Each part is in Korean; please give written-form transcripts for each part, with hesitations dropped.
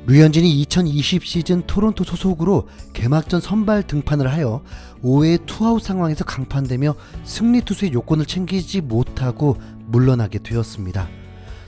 류현진이 2020 시즌 토론토 소속으로 개막전 선발 등판을 하여 5회 투아웃 상황에서 강판되며 승리 투수의 요건을 챙기지 못하고 물러나게 되었습니다.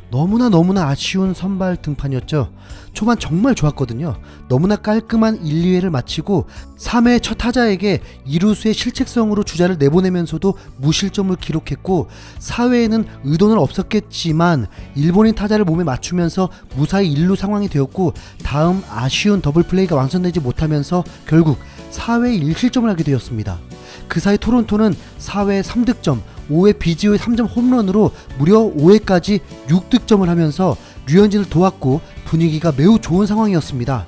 너무나 아쉬운 선발 등판이었죠. 초반 정말 좋았거든요. 너무나 깔끔한 1, 2회를 마치고 3회 첫 타자에게 2루수의 실책성으로 주자를 내보내면서도 무실점을 기록했고 4회에는 의도는 없었겠지만 일본인 타자를 몸에 맞추면서 무사히 1루 상황이 되었고 다음 아쉬운 더블플레이가 완성되지 못하면서 결국 4회에 1실점을 하게 되었습니다. 그 사이 토론토는 4회 3득점, 5회 비지오의 3점 홈런으로 무려 5회까지 6득점을 하면서 류현진을 도왔고 분위기가 매우 좋은 상황이었습니다.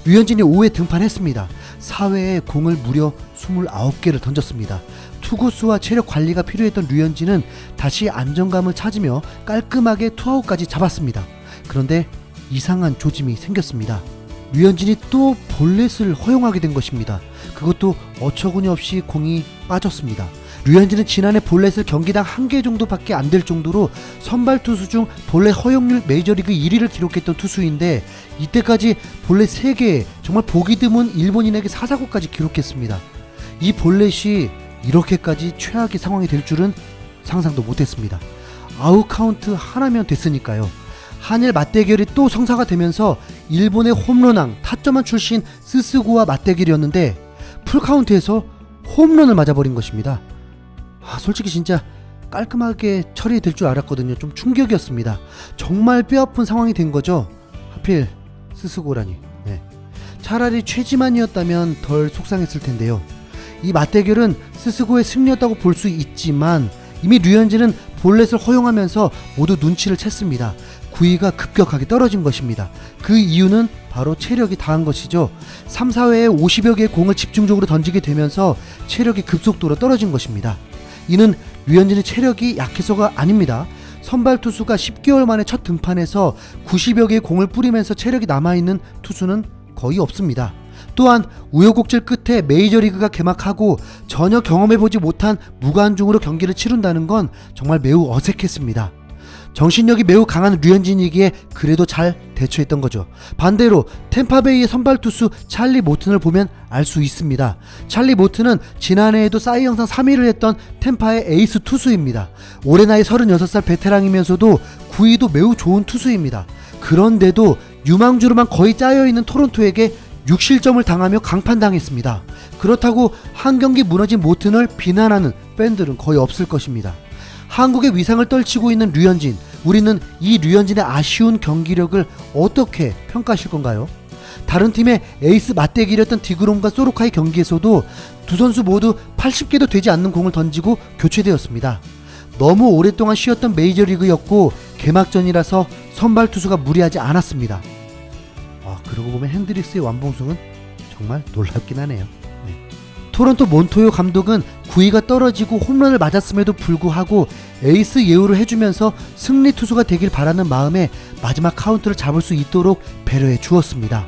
류현진이 5회 등판했습니다. 4회에 공을 무려 29개를 던졌습니다. 투구수와 체력 관리가 필요했던 류현진은 다시 안정감을 찾으며 깔끔하게 투아웃까지 잡았습니다. 그런데 이상한 조짐이 생겼습니다. 류현진이 또 볼넷을 허용하게 된 것입니다. 그것도 어처구니 없이 공이 빠졌습니다. 류현진은 지난해 볼넷을 경기당 1개 정도밖에 안 될 정도로 선발 투수 중 볼넷 허용률 메이저리그 1위를 기록했던 투수인데 이때까지 볼넷 3개에 정말 보기 드문 일본인에게 사사구까지 기록했습니다. 이 볼넷이 이렇게까지 최악의 상황이 될 줄은 상상도 못했습니다. 아웃 카운트 하나면 됐으니까요. 한일 맞대결이 또 성사가 되면서 일본의 홈런왕 타점왕 출신 스스고와 맞대결이었는데 풀카운트에서 홈런을 맞아버린 것입니다. 솔직히 진짜 깔끔하게 처리될 줄 알았거든요. 좀 충격이었습니다. 정말 뼈아픈 상황이 된 거죠. 하필 스스고라니. 차라리 최지만이었다면 덜 속상했을 텐데요. 이 맞대결은 스스고의 승리였다고 볼 수 있지만 이미 류현진은 볼넷을 허용하면서 모두 눈치를 챘습니다. 구위가 급격하게 떨어진 것입니다. 그 이유는 바로 체력이 다한 것이죠. 3, 4회에 50여 개의 공을 집중적으로 던지게 되면서 체력이 급속도로 떨어진 것입니다. 이는 류현진의 체력이 약해서가 아닙니다. 선발 투수가 10개월 만에 첫 등판에서 90여 개의 공을 뿌리면서 체력이 남아있는 투수는 거의 없습니다. 또한 우여곡절 끝에 메이저리그가 개막하고 전혀 경험해보지 못한 무관중으로 경기를 치른다는 건 정말 매우 어색했습니다. 정신력이 매우 강한 류현진이기에 그래도 잘 대처했던 거죠. 반대로 템파베이의 선발 투수 찰리 모튼을 보면 알 수 있습니다. 찰리 모튼은 지난해에도 사이 영상 3위를 했던 템파의 에이스 투수입니다. 올해 나이 36살 베테랑이면서도 구위도 매우 좋은 투수입니다. 그런데도 유망주로만 거의 짜여있는 토론토에게 6실점을 당하며 강판당했습니다. 그렇다고 한 경기 무너진 모튼을 비난하는 팬들은 거의 없을 것입니다. 한국의 위상을 떨치고 있는 류현진, 우리는 이 류현진의 아쉬운 경기력을 어떻게 평가하실 건가요? 다른 팀의 에이스 맞대결이었던 디그롬과 소로카의 경기에서도 두 선수 모두 80개도 되지 않는 공을 던지고 교체되었습니다. 너무 오랫동안 쉬었던 메이저리그였고 개막전이라서 선발 투수가 무리하지 않았습니다. 그러고 보면 핸드릭스의 완봉승은 정말 놀랍긴 하네요. 토론토 몬토요 감독은 구위가 떨어지고 홈런을 맞았음에도 불구하고 에이스 예우를 해주면서 승리 투수가 되길 바라는 마음에 마지막 카운트를 잡을 수 있도록 배려해 주었습니다.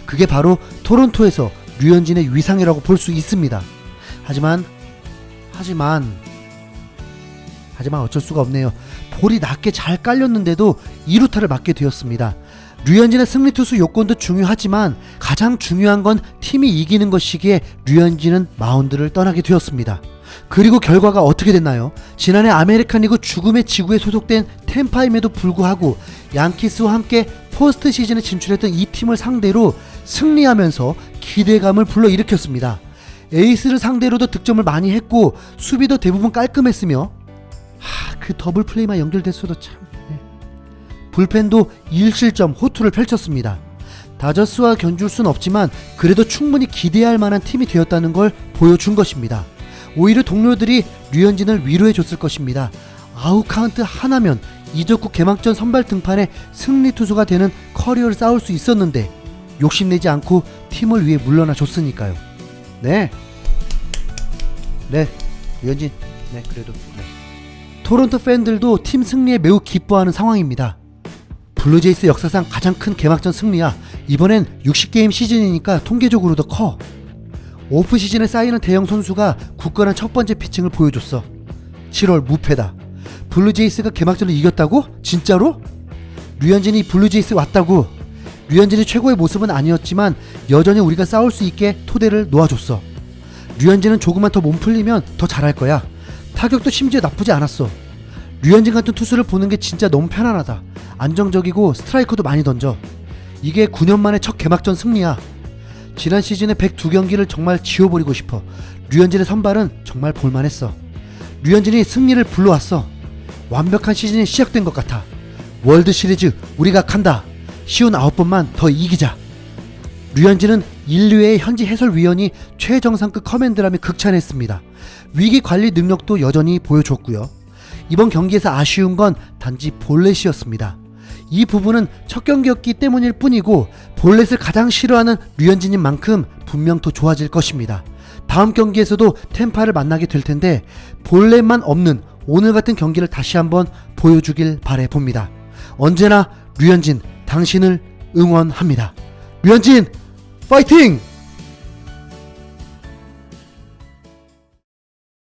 그게 바로 토론토에서 류현진의 위상이라고 볼 수 있습니다. 하지만 어쩔 수가 없네요. 볼이 낮게 잘 깔렸는데도 2루타를 맞게 되었습니다. 류현진의 승리 투수 요건도 중요하지만 가장 중요한 건 팀이 이기는 것이기에 류현진은 마운드를 떠나게 되었습니다. 그리고 결과가 어떻게 됐나요? 지난해 아메리칸 리그 죽음의 지구에 소속된 템파임에도 불구하고 양키스와 함께 포스트 시즌에 진출했던 이 팀을 상대로 승리하면서 기대감을 불러일으켰습니다. 에이스를 상대로도 득점을 많이 했고 수비도 대부분 깔끔했으며 그 더블 플레이만 연결됐어도 참 불펜도 1실점 호투를 펼쳤습니다. 다저스와 견줄 순 없지만 그래도 충분히 기대할 만한 팀이 되었다는 걸 보여준 것입니다. 오히려 동료들이 류현진을 위로해줬을 것입니다. 아웃 카운트 하나면 이적국 개막전 선발 등판에 승리 투수가 되는 커리어를 쌓을 수 있었는데 욕심내지 않고 팀을 위해 물러나 줬으니까요. 류현진 그래도 토론토 팬들도 팀 승리에 매우 기뻐하는 상황입니다. 블루제이스 역사상 가장 큰 개막전 승리야. 이번엔 60게임 시즌이니까 통계적으로도 커. 오프 시즌에 쌓이는 대형 선수가 굳건한 첫 번째 피칭을 보여줬어. 7월 무패다. 블루제이스가 개막전을 이겼다고? 진짜로? 류현진이 블루제이스 왔다고? 류현진이 최고의 모습은 아니었지만 여전히 우리가 싸울 수 있게 토대를 놓아줬어. 류현진은 조금만 더 몸 풀리면 더 잘할 거야. 타격도 심지어 나쁘지 않았어. 류현진 같은 투수를 보는 게 진짜 너무 편안하다. 안정적이고 스트라이커도 많이 던져. 이게 9년 만에 첫 개막전 승리야. 지난 시즌에 102경기를 정말 지워버리고 싶어. 류현진의 선발은 정말 볼만했어. 류현진이 승리를 불러왔어. 완벽한 시즌이 시작된 것 같아. 월드 시리즈 우리가 간다. 쉬운 9번만 더 이기자. 류현진은 인류의 현지 해설위원이 최정상급 커맨드라며 극찬했습니다. 위기 관리 능력도 여전히 보여줬고요. 이번 경기에서 아쉬운 건 단지 볼넷이었습니다. 이 부분은 첫 경기였기 때문일 뿐이고 볼넷을 가장 싫어하는 류현진인 만큼 분명 더 좋아질 것입니다. 다음 경기에서도 템파를 만나게 될 텐데 볼넷만 없는 오늘 같은 경기를 다시 한번 보여주길 바라봅니다. 언제나 류현진 당신을 응원합니다. 류현진 파이팅!